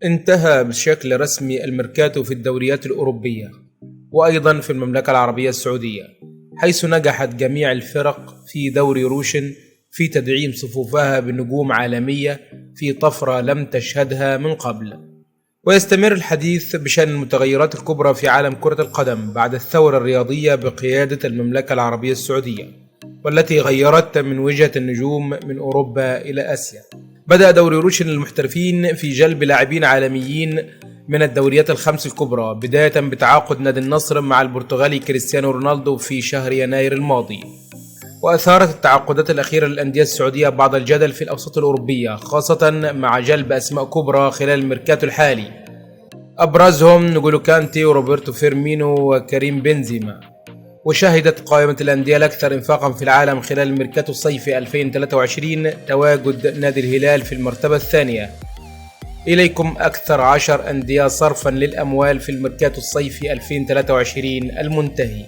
انتهى بشكل رسمي الميركاتو في الدوريات الأوروبية وأيضا في المملكة العربية السعودية، حيث نجحت جميع الفرق في دوري روشن في تدعيم صفوفها بنجوم عالمية في طفرة لم تشهدها من قبل. ويستمر الحديث بشأن المتغيرات الكبرى في عالم كرة القدم بعد الثورة الرياضية بقيادة المملكة العربية السعودية، والتي غيرت من وجهة النجوم من أوروبا إلى آسيا. بدأ دوري روشن للمحترفين في جلب لاعبين عالميين من الدوريات الخمس الكبرى، بداية بتعاقد نادي النصر مع البرتغالي كريستيانو رونالدو في شهر يناير الماضي. وأثارت التعاقدات الأخيرة للأندية السعودية بعض الجدل في الأوساط الأوروبية، خاصة مع جلب أسماء كبرى خلال الميركاتو الحالي، أبرزهم نجولو كانتي وروبرتو فيرمينو وكريم بنزيما. وشهدت قائمة الأندية الأكثر إنفاقا في العالم خلال الميركاتو الصيفي 2023 تواجد نادي الهلال في المرتبة الثانية. إليكم أكثر 10 أندية صرفا للأموال في الميركاتو الصيفي 2023 المنتهي.